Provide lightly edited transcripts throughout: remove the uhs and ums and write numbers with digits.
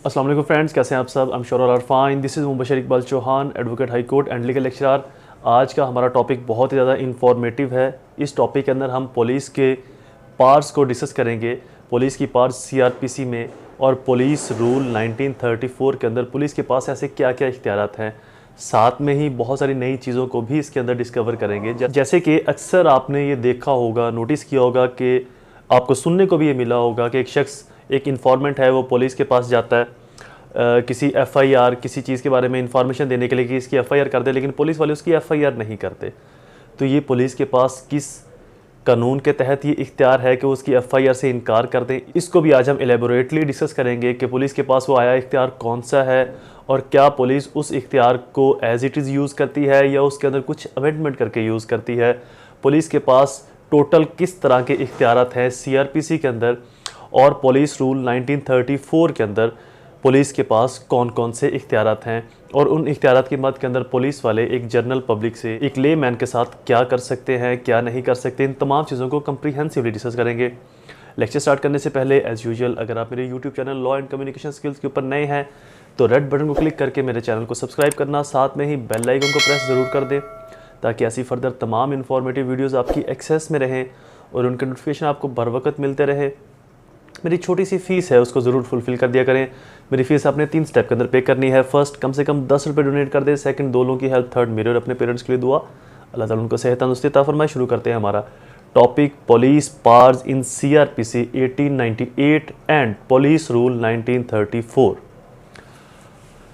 अस्सलाम वालेकुम फ्रेंड्स, कैसे हैं आप सब? I am sure all are fine. This is Mubashar Iqbal Chauhan, advocate high court and legal lecturer. आज का हमारा टॉपिक बहुत ही ज़्यादा इंफॉर्मेटिव है। इस टॉपिक के अंदर हम पुलिस के पार्ट्स को डिस्कस करेंगे, पुलिस की पार्ट्स सीआरपीसी में और पुलिस रूल 1934 के अंदर पुलिस के पास ऐसे क्या क्या इख्तियारात हैं। साथ में ही बहुत सारी नई चीज़ों को भी इसके अंदर डिस्कवर करेंगे। जैसे कि अक्सर आपने ये देखा होगा, नोटिस किया होगा कि आपको सुनने को भी ये मिला होगा कि एक शख्स, एक इन्फॉर्मेंट है, वो पुलिस के पास जाता है किसी एफआईआर, किसी चीज़ के बारे में इंफॉर्मेशन देने के लिए कि इसकी एफआईआर कर दे, लेकिन पुलिस वाले उसकी एफआईआर नहीं करते। तो ये पुलिस के पास किस कानून के तहत ये इख्तियार है कि वो उसकी एफआईआर से इनकार कर दें, इसको भी आज हम एलेबोरेटली डिस्कस करेंगे कि पुलिस के पास वो आया इख्तियार कौन सा है और क्या पुलिस उस इख्तियार को एज इट इज़ यूज़ करती है या उसके अंदर कुछ अमेंडमेंट करके यूज़ करती है। पुलिस के पास टोटल किस तरह के इख्तियारात हैं सीआरपीसी के अंदर और पुलिस रूल 1934 के अंदर पुलिस के पास कौन कौन से इख्तियारात हैं और उन इख्तियारात की मद के अंदर पुलिस वाले एक जनरल पब्लिक से, एक ले मैन के साथ क्या कर सकते हैं, क्या नहीं कर सकते। इन तमाम चीज़ों को कंप्रीहेंसिवली डिस्कस करेंगे। लेक्चर स्टार्ट करने से पहले एज़ यूजुअल अगर आप मेरे YouTube channel law and communication skills के ऊपर नए हैं तो रेड बटन को क्लिक करके मेरे चैनल को सब्सक्राइब करना, साथ में ही बेल आइकन को प्रेस ज़रूर कर दें ताकि ऐसी फर्दर तमाम इन्फॉर्मेटिव वीडियोज़ आपकी एक्सेस में रहें और उनके नोटिफिकेशन आपको बर वक्त मिलते रहे। मेरी छोटी सी फ़ीस है, उसको ज़रूर फुलफ़िल कर दिया करें। मेरी फ़ीस आपने 3 स्टेप के अंदर पे करनी है। फर्स्ट, कम से कम 10 रुपये डोनेट कर दें। सेकंड, 2 लोगों की हेल्प। थर्ड, मेरे और अपने पेरेंट्स के लिए दुआ। अल्लाह ताला उनको सेहत तंदुरुस्ती अता फरमाए। शुरू करते हैं हमारा topic, police powers in CrPC 1898 and police rule 1934।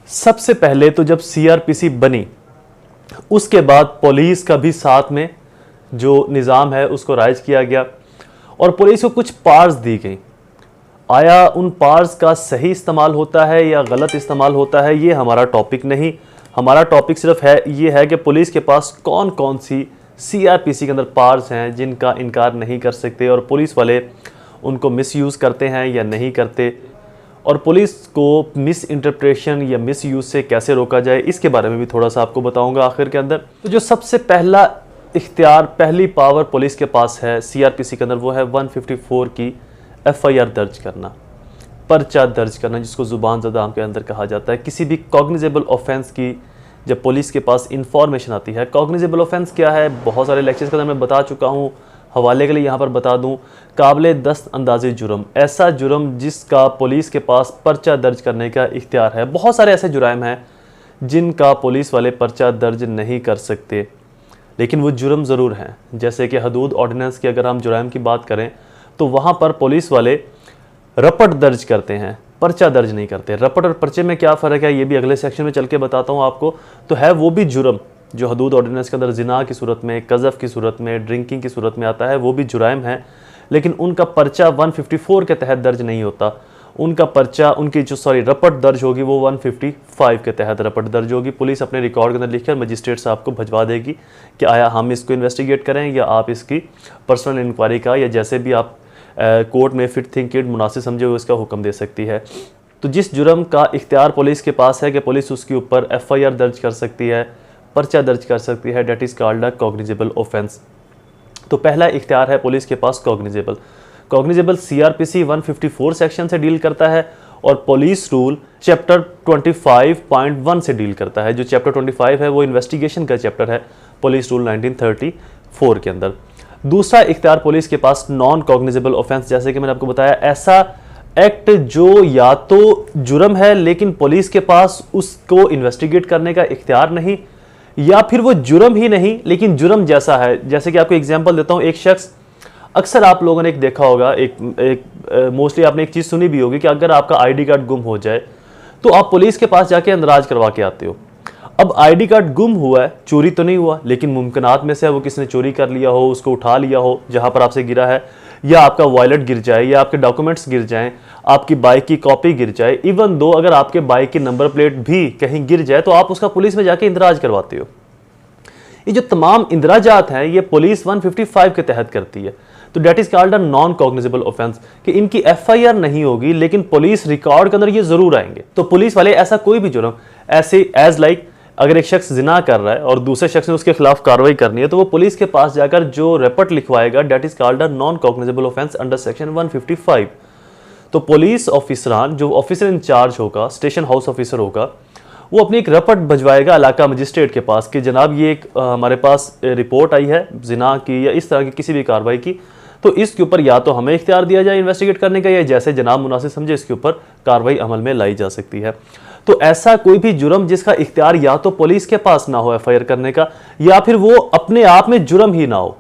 सबसे पहले तो जब सीआरपीसी बनी उसके बाद पुलिस का भी साथ में जो निज़ाम है उसको राइज किया गया और पुलिस को कुछ पावर्स दी गई। आया उन पावर्स का सही इस्तेमाल होता है या गलत इस्तेमाल होता है, ये हमारा टॉपिक नहीं। हमारा टॉपिक सिर्फ है ये है कि पुलिस के पास कौन कौन सी सीआरपीसी के अंदर पावर्स हैं जिनका इनकार नहीं कर सकते और पुलिस वाले उनको मिसयूज़ करते हैं या नहीं करते, और पुलिस को मिस इंटरप्रेशन या मिस यूज़ से कैसे रोका जाए, इसके बारे में भी थोड़ा सा आपको बताऊँगा आखिर के अंदर। तो जो सबसे पहला इख्तियार, पहली पावर पुलिस के पास है सीआरपीसी के अंदर, वो है 154 की एफआईआर दर्ज करना, पर्चा दर्ज करना, जिसको ज़ुबान ज़दाम के अंदर कहा जाता है। किसी भी कॉग्निजेबल ऑफेंस की जब पुलिस के पास इंफॉर्मेशन आती है, कॉग्निजेबल ऑफेंस क्या है बहुत सारे लेक्चर्स के अंदर मैं बता चुका हूँ, हवाले के लिए यहाँ पर बता दूँ। काबिले दस्त अंदाज़ी जुर्म, ऐसा जुर्म जिसका पुलिस के पास पर्चा दर्ज करने का इख्तियार है। बहुत सारे ऐसे जुराइम हैं जिनका पुलिस वाले पर्चा दर्ज नहीं कर सकते, लेकिन वो जुर्म ज़रूर हैं। जैसे कि हदूद ऑर्डिनेंस की अगर हम जुराइम की बात करें तो वहाँ पर पुलिस वाले रपट दर्ज करते हैं, पर्चा दर्ज नहीं करते। रपट और पर्चे में क्या फ़र्क है ये भी अगले सेक्शन में चल के बताता हूँ आपको। तो है वो भी जुर्म जो हदूद ऑर्डिनेंस के अंदर जिना की सूरत में, कज़फ़ की सूरत में, ड्रिंकिंग की सूरत में आता है, वो भी जुराइम है, लेकिन उनका पर्चा 154 के तहत दर्ज नहीं होता। उनका पर्चा, उनकी जो रपट दर्ज होगी वो 155 के तहत रपट दर्ज होगी। पुलिस अपने रिकॉर्ड के अंदर लिखकर मजिस्ट्रेट साहब को भिजवा देगी कि आया हम इसको इन्वेस्टिगेट करें या आप इसकी पर्सनल इंक्वायरी का या जैसे भी आप कोर्ट में फिट थिंक इट मुनासिब समझे हुए इसका हुक्म दे सकती है। तो जिस जुर्म का इख्तियार पुलिस के पास है कि पुलिस उसके ऊपर एफआईआर दर्ज कर सकती है, पर्चा दर्ज कर सकती है, that is called a cognizable offence. तो पहला इख्तियार है पुलिस के पास कॉग्निजेबल। कॉग्निजेबल सीआरपीसी 154 सेक्शन से डील करता है और पुलिस रूल चैप्टर 25.1 से डील करता है। जो चैप्टर 25 है वो इन्वेस्टिगेशन का चैप्टर है पुलिस रूल 1934 के अंदर। दूसरा इख्तियार पुलिस के पास नॉन कॉग्निजेबल ऑफेंस, जैसे कि मैंने आपको बताया, ऐसा एक्ट जो या तो जुर्म है लेकिन पुलिस के पास उसको इन्वेस्टिगेट करने का इख्तियार नहीं, या फिर वो जुर्म ही नहीं लेकिन जुर्म जैसा है। जैसे कि आपको एग्जांपल देता हूँ, एक शख्स, अक्सर आप लोगों ने एक देखा होगा, मोस्टली आपने एक चीज़ सुनी भी होगी कि अगर आपका आईडी कार्ड गुम हो जाए तो आप पुलिस के पास जाके अंदराज करवा के आते हो। अब आईडी कार्ड गुम हुआ है, चोरी तो नहीं हुआ, लेकिन मुमकिनात में से है वो किसी ने चोरी कर लिया हो, उसको उठा लिया हो जहाँ पर आपसे गिरा है, या आपका वॉलेट गिर जाए, या आपके डॉक्यूमेंट्स गिर जाएं, आपकी बाइक की कॉपी गिर जाए, इवन दो अगर आपके बाइक की नंबर प्लेट भी कहीं गिर जाए तो आप उसका पुलिस में जाके इंदराज करवाते हो। ये जो तमाम इंदराजात हैं ये पुलिस 155 के तहत करती है। तो that is called a non cognizable offence, कि इनकी एफआईआर नहीं होगी लेकिन पुलिस रिकॉर्ड के अंदर ये जरूर आएंगे। तो पुलिस वाले ऐसा कोई भी जुर्म, ऐसे एज लाइक अगर एक शख्स जिना कर रहा है और दूसरे शख्स ने उसके खिलाफ कार्रवाई करनी है तो वो पुलिस के पास जाकर जो रिपोर्ट लिखवाएगा that is called a non cognizable offence under section 155। तो पुलिस ऑफिसरान, जो ऑफिसर इंचार्ज होगा, स्टेशन हाउस ऑफिसर होगा, वो अपनी एक रपट भिजवाएगा इलाका मजिस्ट्रेट के पास कि जनाब ये एक हमारे पास रिपोर्ट आई है जिना की या इस तरह की किसी भी कार्रवाई की, तो इसके ऊपर या तो हमें इख्तियार दिया जाए इन्वेस्टिगेट करने का, या जैसे जनाब मुनासिब समझे इसके ऊपर कार्रवाई अमल में लाई जा सकती है। तो ऐसा कोई भी जुर्म जिसका इख्तियार या तो पुलिस के पास ना हो एफआईआर करने का, या फिर वो अपने आप में जुर्म ही ना हो,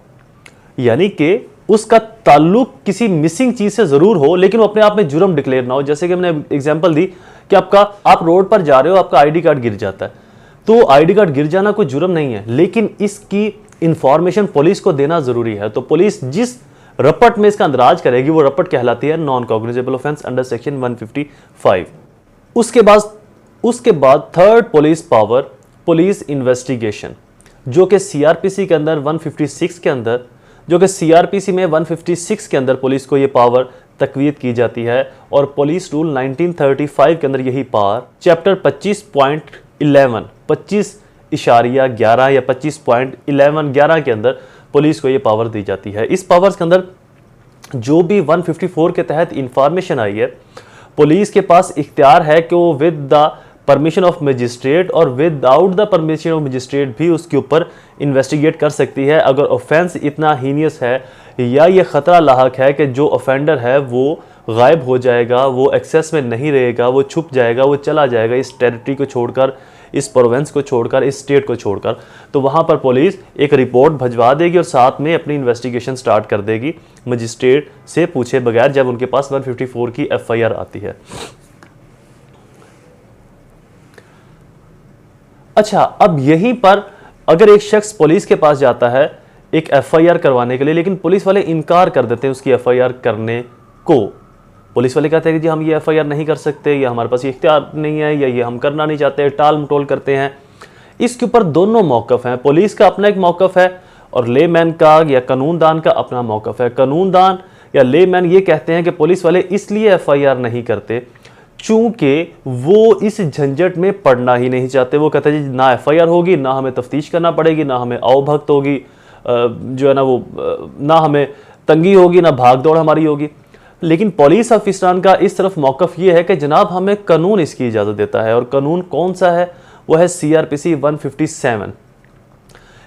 यानी कि उसका ताल्लुक किसी मिसिंग चीज से जरूर हो लेकिन वो अपने आप में जुर्म डिक्लेयर ना हो। जैसे कि हमने एग्जांपल दी कि आप रोड पर जा रहे हो, आपका आईडी कार्ड गिर जाता है, तो आईडी कार्ड गिर जाना कोई जुर्म नहीं है, लेकिन इसकी इंफॉर्मेशन पुलिस को देना जरूरी है। तो पुलिस जिस रपट में इसका अंदराज करेगी वो रपट कहलाती है non cognizable offence under section 155। उसके बाद third police power, police investigation, जो कि सीआरपीसी के अंदर 156 के अंदर, जो कि सीआरपीसी में 156 के अंदर पुलिस को ये पावर तकवीत की जाती है, और पुलिस रूल 1935 के अंदर यही पावर चैप्टर 25.11 25.11 या 25.11 के अंदर पुलिस को ये पावर दी जाती है। इस पावर्स के अंदर जो भी 154 के तहत इंफॉर्मेशन आई है, पुलिस के पास इख्तियार है कि वो with the permission of magistrate और without the permission of magistrate भी उसके ऊपर इन्वेस्टिगेट कर सकती है अगर ऑफेंस इतना हीनियस है या ये ख़तरा लाहक है कि जो ऑफेंडर है वो गायब हो जाएगा, वो एक्सेस में नहीं रहेगा, वो छुप जाएगा, वो चला जाएगा इस टेरिटरी को छोड़कर, इस प्रोविंस को छोड़कर, इस स्टेट को छोड़कर। तो वहाँ पर पुलिस एक रिपोर्ट भिजवा देगी और साथ में अपनी इन्वेस्टिगेशन स्टार्ट कर देगी मजिस्ट्रेट से पूछे बगैर, जब उनके पास 154 की एफआईआर आती है। अच्छा, अब यहीं पर अगर एक शख्स पुलिस के पास जाता है एक एफआईआर करवाने के लिए, लेकिन पुलिस वाले इनकार कर देते हैं उसकी एफआईआर करने को, पुलिस वाले कहते हैं कि जी हम ये एफआईआर नहीं कर सकते, या हमारे पास ये इख्तियार नहीं है, या ये हम करना नहीं चाहते, टाल मटोल करते हैं। इसके ऊपर दोनों मौक़िफ़ हैं, पुलिस का अपना एक मौक़िफ़ है और लेमैन का या कानूनदान का अपना मौक़िफ़ है। कानूनदान या लेमैन ये कहते हैं कि पुलिस वाले इसलिए एफआईआर नहीं करते चूंकि वो इस झंझट में पड़ना ही नहीं चाहते। वो कहते हैं जी ना एफआईआर होगी, ना हमें तफ्तीश करना पड़ेगी, ना हमें आवभगत होगी, जो है ना वो ना हमें तंगी होगी, ना भाग दौड़ हमारी होगी। लेकिन पुलिस ऑफिसरान का इस तरफ मौक़िफ़ ये है कि जनाब हमें कानून इसकी इजाज़त देता है, और कानून कौन सा है? वो है सीआरपीसी 157।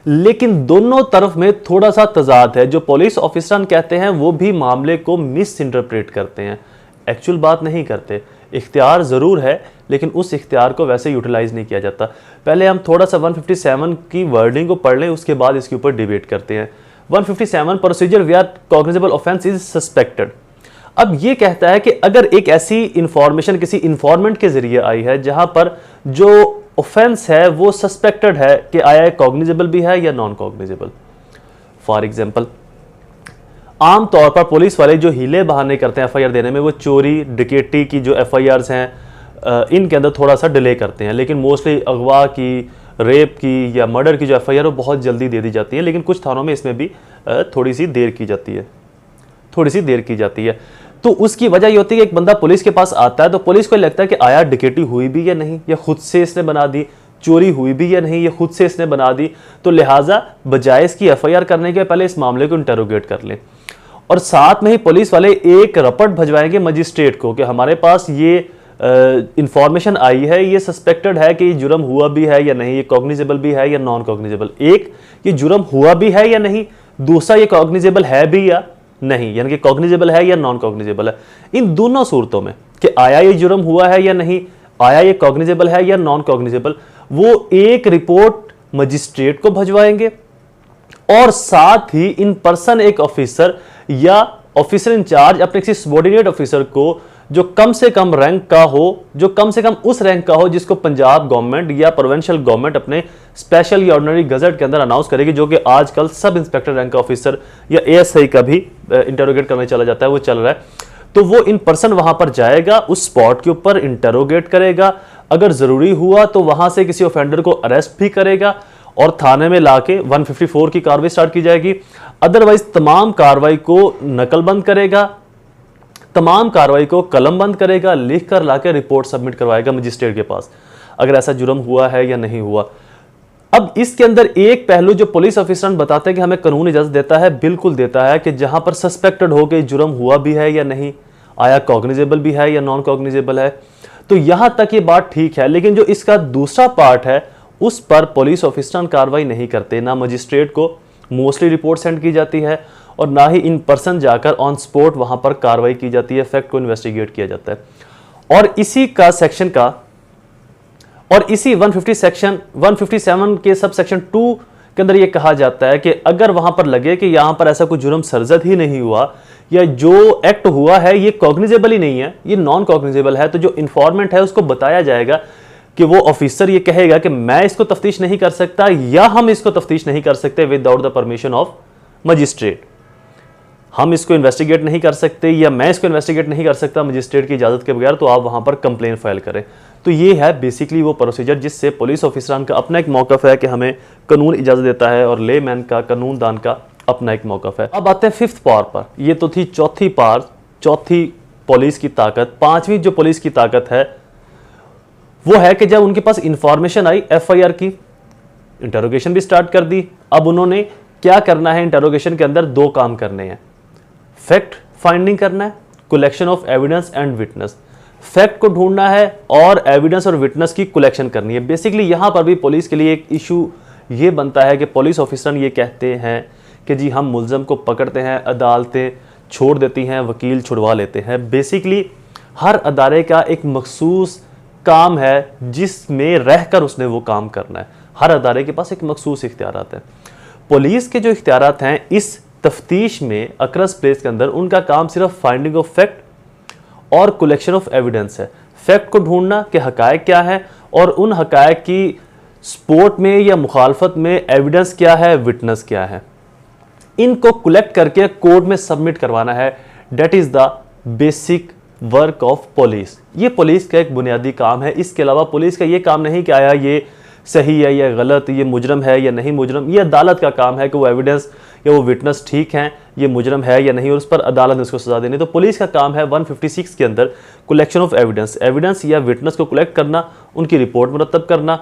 लेकिन दोनों तरफ में थोड़ा सा तजाद है। जो पुलिस ऑफिसरान कहते हैं वो भी मामले को मिस इंटरप्रेट करते हैं, एक्चुअल बात नहीं करते। इख्तियार ज़रूर है लेकिन उस इख्तियार को वैसे यूटिलाइज नहीं किया जाता। पहले हम थोड़ा सा 157 की वर्डिंग को पढ़ लें, उसके बाद इसके ऊपर डिबेट करते हैं। 157 procedure where cognizable offence is suspected. अब ये कहता है कि अगर एक ऐसी इंफॉर्मेशन किसी इंफॉर्मेंट के जरिए आई है जहां पर जो ऑफेंस है वो सस्पेक्टेड है कि आया कॉग्निजेबल भी है या नॉन कॉग्निजेबल। फॉर एग्जाम्पल, आम तौर पर पुलिस वाले जो हीले बहाने करते हैं एफआईआर देने में, वो चोरी डकैती की जो एफआईआर्स हैं इनके अंदर थोड़ा सा डिले करते हैं, लेकिन मोस्टली अगवा की, रेप की या मर्डर की जो एफआईआर वो बहुत जल्दी दे दी जाती है। लेकिन कुछ थानों में इसमें भी थोड़ी सी देर की जाती है। तो उसकी वजह ये होती है कि एक बंदा पुलिस के पास आता है तो पुलिस को लगता है कि आया डकैती हुई भी या नहीं, या खुद से इसने बना दी, चोरी हुई भी या नहीं, ये खुद से इसने बना दी। तो लिहाजा बजाय इसकी एफआईआर करने के पहले इस मामले को इंटरोगेट कर लें, और साथ में ही पुलिस वाले एक रपट भिजवाएंगे मजिस्ट्रेट को कि हमारे पास ये इंफॉर्मेशन आई है, ये सस्पेक्टेड है कि ये जुर्म हुआ भी है या नहीं, ये कॉग्निजेबल भी है या नॉन कॉग्निजेबल। एक, ये जुर्म हुआ भी है या नहीं, दूसरा ये कॉग्निजेबल है भी या नहीं, यानी कि कॉग्निजेबल है या नॉन कॉग्निजेबल है। इन दोनों सूरतों में कि आया ये जुर्म हुआ है या नहीं, आया ये कॉग्निजेबल है या नॉन कॉग्निजेबल, वो एक रिपोर्ट मजिस्ट्रेट को भिजवाएंगे, और साथ ही इन पर्सन एक ऑफिसर या ऑफिसर इंचार्ज अपने किसी सबॉर्डिनेट ऑफिसर को जो कम से कम रैंक का हो, जो कम से कम उस रैंक का हो जिसको पंजाब गवर्नमेंट या प्रोविंशियल गवर्नमेंट अपने स्पेशल या ऑर्डिनरी गजट के अंदर अनाउंस करेगी, जो कि आजकल सब इंस्पेक्टर रैंक का ऑफिसर या एएसआई का भी इंटरोगेट करने चला जाता है, वो चल रहा है। तो वो इन पर्सन वहां पर जाएगा, उस स्पॉट के ऊपर इंटरोगेट करेगा, अगर जरूरी हुआ तो वहां से किसी ऑफेंडर को अरेस्ट भी करेगा और थाने में लाके 154 की कार्रवाई स्टार्ट की जाएगी। अदरवाइज तमाम कार्रवाई को नकलबंद करेगा, तमाम कार्रवाई को कलमबंद करेगा, लिख कर लाकर रिपोर्ट सबमिट करवाएगा मजिस्ट्रेट के पास अगर ऐसा जुर्म हुआ है या नहीं हुआ। अब इसके अंदर एक पहलू जो पुलिस ऑफिसर बताते हैं कि हमें कानून इजाजत देता है, बिल्कुल देता है, कि जहां पर सस्पेक्टेड हो कि जुर्म हुआ भी है या नहीं, आया कॉग्निजेबल भी है या नॉन कॉग्निजेबल है। तो यहां तक ये बात ठीक है, लेकिन जो इसका दूसरा पार्ट है उस पर पुलिस ऑफिसर कार्रवाई नहीं करते। ना मजिस्ट्रेट को मोस्टली रिपोर्ट सेंड की जाती है और ना ही इन पर्सन जाकर ऑन स्पॉट वहां पर कार्रवाई की जाती है, फैक्ट को इन्वेस्टिगेट किया जाता है। और इसी का सेक्शन का और इसी 150 सेक्शन 157 के सब सेक्शन 2 के अंदर यह कहा जाता है कि अगर वहां पर लगे कि यहां पर ऐसा कोई जुर्म सरजद ही नहीं हुआ या जो एक्ट हुआ है ये कॉग्निजेबल ही नहीं है, ये नॉन कॉग्निजेबल है, तो जो इंफॉर्मेंट है उसको बताया जाएगा कि वो ऑफिसर ये कहेगा कि मैं इसको तफ्तीश नहीं कर सकता या हम इसको तफ्तीश नहीं कर सकते without the permission of magistrate. हम इसको इन्वेस्टिगेट नहीं कर सकते या मैं इसको इन्वेस्टिगेट नहीं कर सकता मजिस्ट्रेट की इजाजत के बगैर, तो आप वहां पर कंप्लेन फाइल करें। तो ये है बेसिकली वो प्रोसीजर जिससे पुलिस ऑफिसरान का अपना एक मौकफ है कि हमें कानून इजाजत देता है और लेमैन का, कानूनदान का अपना एक मौकफ है। अब आते हैं 5th पावर पर। ये तो थी चौथी पावर, चौथी पुलिस की ताकत। 5वीं जो पुलिस की ताकत है वो है कि जब उनके पास इंफॉर्मेशन आई एफआईआर की, इंटरोगेशन भी स्टार्ट कर दी। अब उन्होंने क्या करना है, इंटरोगेशन के अंदर 2 काम करने हैं, फैक्ट फाइंडिंग करना है, collection of evidence and witness. Fact को ढूंढना है और एविडेंस और विटनेस की कलेक्शन करनी है। बेसिकली यहां पर भी पुलिस के लिए एक इशू ये बनता है कि पुलिस ऑफिसर ये कहते हैं कि जी हम मुल्ज़म को पकड़ते हैं, अदालतें छोड़ देती हैं, वकील छुड़वा लेते हैं। बेसिकली हर अदारे का एक मखसूस काम है जिसमें रहकर उसने वो काम करना है। हर अदारे के पास एक मखसूस इख्तियारात है। पुलिस के जो इख्तियारात हैं इस तफ्तीश में अक्रस प्लेस के अंदर, उनका काम सिर्फ फाइंडिंग ऑफ फैक्ट और कलेक्शन ऑफ एविडेंस है। फैक्ट को ढूंढना कि हकायक क्या है और उन हकायक की सपोर्ट में या मुखालफत में एविडेंस क्या है, विटनेस क्या है, इनको कलेक्ट करके कोर्ट में सबमिट करवाना है। That is the basic work of police. ये पुलिस का एक बुनियादी काम है। इसके अलावा पुलिस का ये काम नहीं कि आया ये सही है या गलत, ये मुजरम है या नहीं मुजरम। ये अदालत का काम है कि वो एविडेंस या वो विटनेस ठीक हैं, ये मुजरम है या नहीं और उस पर अदालत ने उसको सजा देनी। तो पुलिस का काम है 156 के अंदर कलेक्शन ऑफ एविडेंस या विटनेस को कलेक्ट करना, उनकी रिपोर्ट मुरतब करना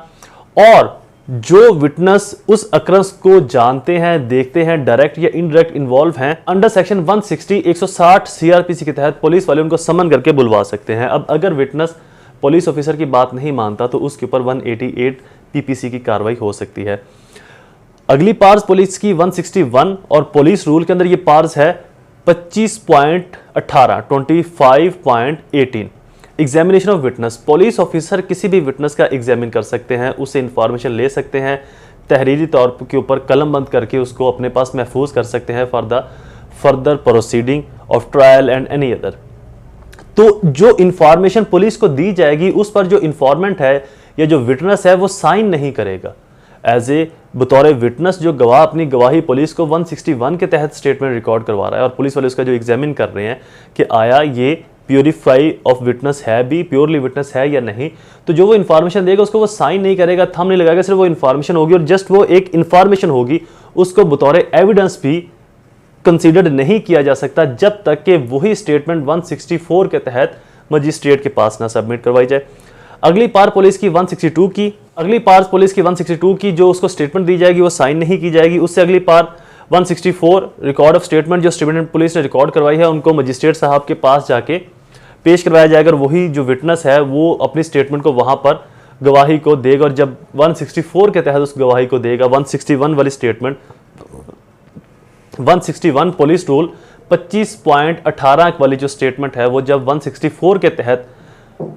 और जो विटनेस उस अक्रंस को जानते हैं, देखते हैं, डायरेक्ट या इनडायरेक्ट इन्वॉल्व हैं, अंडर सेक्शन 160 सीआरपीसी के तहत पुलिस वाले उनको समन करके बुलवा सकते हैं। अब अगर विटनेस पुलिस ऑफिसर की बात नहीं मानता तो उसके ऊपर 188 पीपीसी की कार्रवाई हो सकती है। अगली पार्स पुलिस की 161 और पुलिस रूल के अंदर ये पार्स है 25.18 examination of witness. Police officer किसी भी विटनेस का एग्जामिन कर सकते हैं, उससे इंफॉर्मेशन ले सकते हैं, तहरीरी तौर के ऊपर कलम बंद करके उसको अपने पास महफूज कर सकते हैं for the further proceeding of trial and any other. तो जो इंफॉर्मेशन पुलिस को दी जाएगी उस पर जो इंफॉर्मेंट है या जो विटनेस है वो साइन नहीं करेगा। एज ए बतौर विटनेस जो गवाह अपनी गवाही पुलिस को 161 के तहत स्टेटमेंट रिकॉर्ड करवा रहा है और पुलिस वाले उसका जो एग्जामिन कर रहे हैं कि आया ये प्योरीफाई ऑफ विटनेस है भी, प्योरली विटनेस है या नहीं, तो जो वो इन्फॉर्मेशन देगा उसको वो साइन नहीं करेगा, थंब नहीं लगाएगा, सिर्फ वो इन्फॉर्मेशन होगी और जस्ट वो एक इन्फॉर्मेशन होगी, उसको बतौर एविडेंस भी कंसीडर्ड नहीं किया जा सकता जब तक कि वही स्टेटमेंट 164 के तहत मजिस्ट्रेट के पास ना सबमिट करवाई जाए। अगली पार पुलिस की 162 की जो उसको स्टेटमेंट दी जाएगी वो साइन नहीं की जाएगी। उससे अगली पार 164 रिकॉर्ड ऑफ स्टेटमेंट जो स्टेटमेंट पुलिस ने रिकॉर्ड करवाई है उनको मजिस्ट्रेट साहब के पास जाके पेश करवाया जाएगा और वही जो विटनेस है वो अपनी स्टेटमेंट को वहां पर गवाही को देगा और जब 164 के तहत उस गवाही को देगा 161 वाली स्टेटमेंट 161 पुलिस रूल 25.18 वाली जो स्टेटमेंट है वो जब 164 के तहत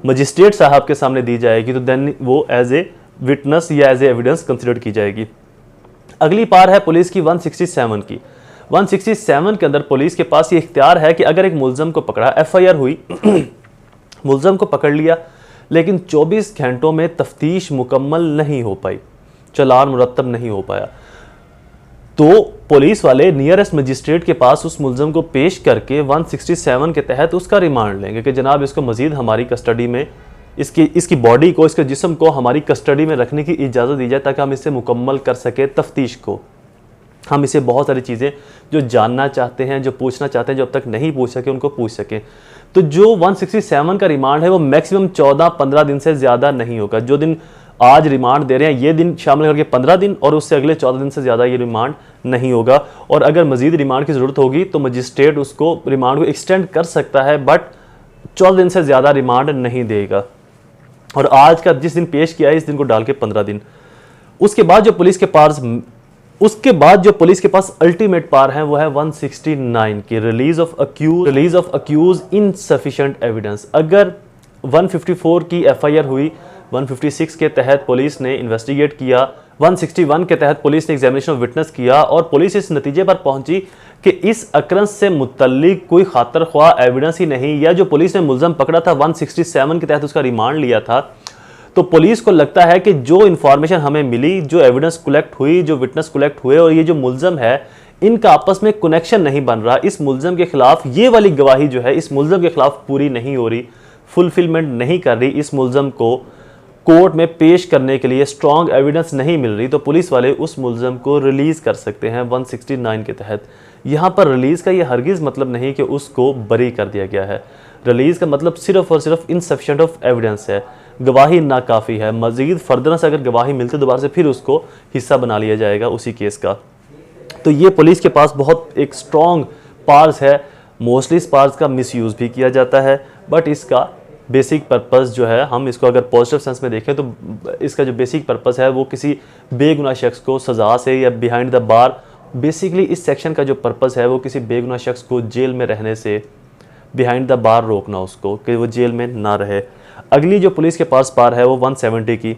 मजिस्ट्रेट साहब के सामने दी जाएगी तो देन वो एज ए विटनेस या एज ए एविडेंस कंसिडर की जाएगी। अगली पार है पुलिस की 167 की। 167 के अंदर पुलिस के पास ये इख्तियार है कि अगर एक मुल्ज़म को पकड़ा, एफआईआर हुई मुल्ज़म को पकड़ लिया लेकिन 24 घंटों में तफ्तीश मुकम्मल नहीं हो पाई, चालान मुरतब नहीं हो पाया, तो पुलिस वाले नियरेस्ट मजिस्ट्रेट के पास उस मुल्ज़म को पेश करके 167 के तहत उसका रिमांड लेंगे कि जनाब इसको मजीद हमारी कस्टडी में, इसकी बॉडी को, इसके जिस्म को हमारी कस्टडी में रखने की इजाज़त दी जाए ताकि हम इसे मुकम्मल कर सके तफ्तीश को। हम इसे बहुत सारी चीज़ें जो जानना चाहते हैं, जो पूछना चाहते हैं, जो अब तक नहीं पूछ सके उनको पूछ सकें। तो जो 167 का रिमांड है वो मैक्सिमम 14-15 दिन से ज़्यादा नहीं होगा। जो दिन आज रिमांड दे रहे हैं ये दिन शामिल करके 15 दिन और उससे अगले 14 दिन से ज़्यादा ये रिमांड नहीं होगा। और अगर मजीद रिमांड की ज़रूरत होगी तो मजिस्ट्रेट उसको रिमांड को एक्सटेंड कर सकता है, बट 14 दिन से ज़्यादा रिमांड नहीं देगा। और आज का जिस दिन पेश किया है इस दिन को डाल के 15 दिन। उसके बाद जो पुलिस के पास अल्टीमेट पावर है वो है 169 की release of accused insufficient evidence. अगर 154 की एफआईआर हुई, 156 के तहत पुलिस ने इन्वेस्टिगेट किया, 161 के तहत पुलिस ने एग्जामिनेशन ऑफ विटनेस किया और पुलिस इस नतीजे पर पहुंची कि इस अक्रंस से मुतल्लिक कोई खातर ख्वाह एविडेंस ही नहीं, या जो पुलिस ने मुलजम पकड़ा था 167 के तहत उसका रिमांड लिया था, तो पुलिस को लगता है कि जो इंफॉर्मेशन हमें मिली, जो एविडेंस कलेक्ट हुई, जो विटनेस कलेक्ट हुए और ये जो मुलजम है इनका आपस में कनेक्शन नहीं बन रहा, इस मुलजम के खिलाफ ये वाली गवाही जो है इस मुलजम के खिलाफ पूरी नहीं हो रही, फुलफिलमेंट नहीं कर रही, इस मुलजम को कोर्ट में पेश करने के लिए स्ट्रॉन्ग एविडेंस नहीं मिल रही, तो पुलिस वाले उस मुलजम को रिलीज कर सकते हैं 169 के तहत। यहाँ पर रिलीज का ये हरगिज़ मतलब नहीं कि उसको बरी कर दिया गया है। रिलीज का मतलब सिर्फ और सिर्फ इनसफिशिएंट ऑफ एविडेंस है, गवाही नाकाफ़ी है, मजीद फर्दर से अगर गवाही मिलती दोबारा से फिर उसको हिस्सा बना लिया जाएगा उसी केस का। तो ये पुलिस के पास बहुत एक स्ट्रॉन्ग पार्स है। मोस्टली इस पार्स का मिसयूज़ भी किया जाता है, बट इसका बेसिक पर्पस जो है, हम इसको अगर पॉजिटिव सेंस में देखें तो इसका जो बेसिक पर्पस है वो किसी बेगुनाह शख्स को सज़ा से या बिहाइंड द बार, बेसिकली इस सेक्शन का जो पर्पस है वो किसी बेगुनाह शख्स को जेल में रहने से बिहाइंड द बार रोकना, उसको कि वो जेल में ना रहे। अगली जो पुलिस के पास पार है वो 170 की,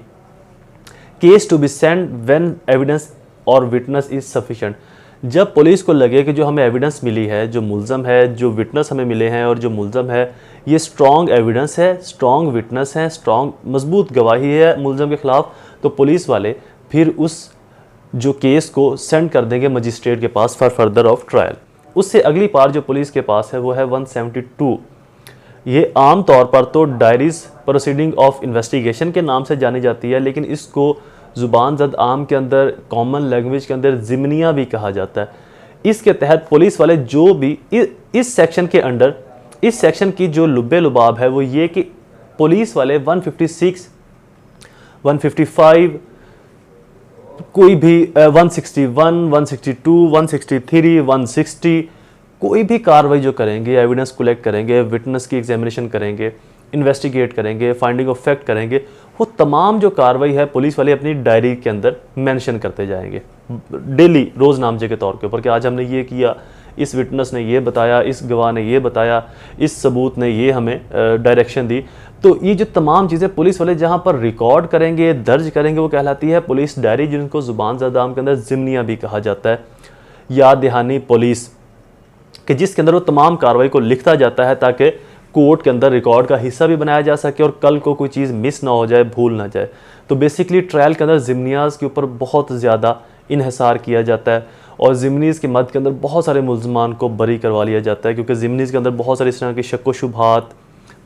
case to be sent when evidence और विटनेस इज सफिशिएंट। जब पुलिस को लगे कि जो हमें एविडेंस मिली है, जो मुलजम है, जो विटनेस हमें मिले हैं और जो मुलजम है ये स्ट्रॉन्ग एविडेंस है, स्ट्रॉन्ग विटनेस है, स्ट्रॉन्ग मजबूत गवाही है मुलजम के खिलाफ, तो पुलिस वाले फिर उस जो केस को सेंड कर देंगे मजिस्ट्रेट के पास फॉर फर्दर ऑफ ट्रायल। उससे अगली पार जो पुलिस के पास है वो है 172। ये आम तौर पर तो डायरीज प्रोसीडिंग ऑफ इन्वेस्टिगेशन के नाम से जानी जाती है, लेकिन इसको ज़ुबान ज़द आम के अंदर, कॉमन लैंग्वेज के अंदर ज़िमनिया भी कहा जाता है। इसके तहत पुलिस वाले जो भी इस सेक्शन के अंडर, इस सेक्शन की जो लुब्बे लुबाब है वो ये कि पुलिस वाले 156, 155, कोई भी 161, 162, 163, 160 कोई भी कार्रवाई जो करेंगे, एविडेंस कलेक्ट करेंगे, विटनेस की एग्जामिनेशन करेंगे, इन्वेस्टिगेट करेंगे, फाइंडिंग ऑफ फैक्ट करेंगे, वो तमाम जो कार्रवाई है पुलिस वाले अपनी डायरी के अंदर मेंशन करते जाएंगे डेली, रोज़नामचे के तौर के ऊपर कि आज हमने ये किया, इस विटनेस ने ये बताया, इस गवाह ने ये बताया, इस सबूत ने ये हमें डायरेक्शन दी। तो ये जो तमाम चीज़ें पुलिस वाले जहाँ पर रिकॉर्ड करेंगे, दर्ज करेंगे, वो कहलाती है पुलिस डायरी, जिनको ज़ुबान ज़द आम के अंदर ज़िमनिया भी कहा जाता है, याद दहानी पुलिस, कि जिसके अंदर वो तमाम कार्रवाई को लिखता जाता है ताकि कोर्ट के अंदर रिकॉर्ड का हिस्सा भी बनाया जा सके और कल को कोई चीज़ मिस ना हो जाए, भूल ना जाए। तो बेसिकली ट्रायल के अंदर ज़िमनियाज़ के ऊपर बहुत ज़्यादा इन्हिसार किया जाता है और ज़िमनीज़ की मद के अंदर बहुत सारे मुल्ज़मान को बरी करवा लिया जाता है, क्योंकि ज़िमनीज़ के अंदर बहुत सारी इस तरह की शक व शुबहात,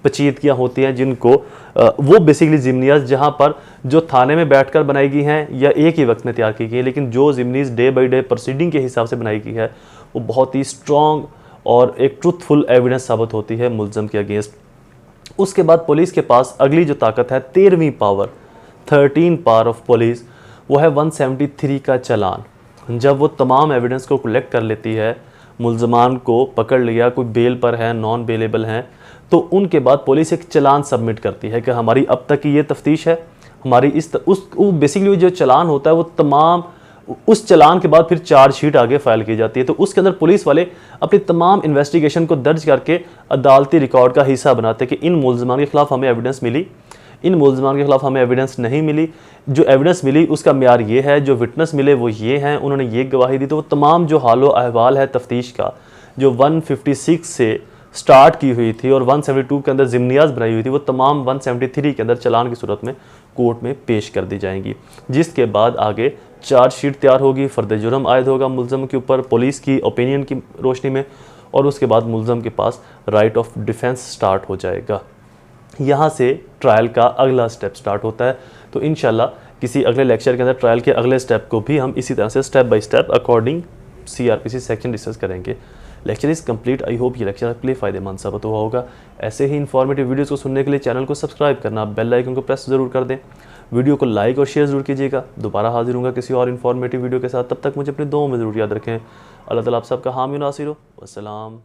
पेचीदगियाँ होती हैं जिनको वो बेसिकली ज़िमनियाज़ जहाँ पर जो थाने में बैठकर बनाई गई हैं या एक ही वक्त में तैयार की गई है, लेकिन जो ज़िमनीज़ डे बाई डे प्रोसीडिंग के हिसाब से बनाई गई है वो बहुत ही स्ट्रॉन्ग और एक ट्रूथफुल एविडेंस साबित होती है मुलजम के अगेंस्ट। उसके बाद पुलिस के पास अगली जो ताकत है, 13वीं पावर, 13 पावर ऑफ पुलिस, वो है 173 का चालान। जब वो तमाम एविडेंस को कलेक्ट कर लेती है, मुलजमान को पकड़ लिया, कोई बेल पर है, नॉन बेलेबल हैं, तो उनके बाद पुलिस एक चालान सबमिट करती है कि हमारी अब तक की ये तफ्तीश है, हमारी बेसिकली जो चालान होता है वो तमाम, उस चालान के बाद फिर चार्जशीट आगे फाइल की जाती है। तो उसके अंदर पुलिस वाले अपनी तमाम इन्वेस्टिगेशन को दर्ज करके अदालती रिकॉर्ड का हिस्सा बनाते हैं कि इन मुलजमान के खिलाफ हमें एविडेंस मिली, इन मुलजमान के खिलाफ हमें एविडेंस नहीं मिली, जो एविडेंस मिली उसका म्यार ये है, जो विटनेस मिले वो ये हैं, उन्होंने ये गवाही दी। तो वो तमाम जो हालो अहवाल है तफ्तीश का, जो 156 से स्टार्ट की हुई थी और 172 के अंदर ज़िमनियाज़ बनाई हुई थी, वो तमाम 173 के अंदर चालान की सूरत में कोर्ट में पेश कर दी जाएंगी, जिसके बाद आगे चार्जशीट तैयार होगी, फ़र्द जुर्म आयद होगा मुलज़म के ऊपर पुलिस की ओपिनियन की रोशनी में, और उसके बाद मुलज़म के पास राइट ऑफ डिफेंस स्टार्ट हो जाएगा। यहाँ से ट्रायल का अगला स्टेप स्टार्ट होता है। तो इंशाल्लाह किसी अगले लेक्चर के अंदर ट्रायल के अगले स्टेप को भी हम इसी तरह से step by step according CRPC section discuss करेंगे। Lecture is complete. I hope ये लेक्चर आपके लिए फ़ायदेमंद साबित हुआ होगा। ऐसे ही इन्फॉर्मेटिव वीडियोज़ को सुनने के लिए चैनल को सब्सक्राइब करना, बेल आइकन को प्रेस ज़रूर कर दें, वीडियो को लाइक और शेयर ज़रूर कीजिएगा। दोबारा हाजिर होऊंगा किसी और इन्फॉर्मेटिव वीडियो के साथ, तब तक मुझे अपने दुआओं में ज़रूर याद रखें। अल्लाह ताला आप सबका हामी नासिर हो। अस्सलाम।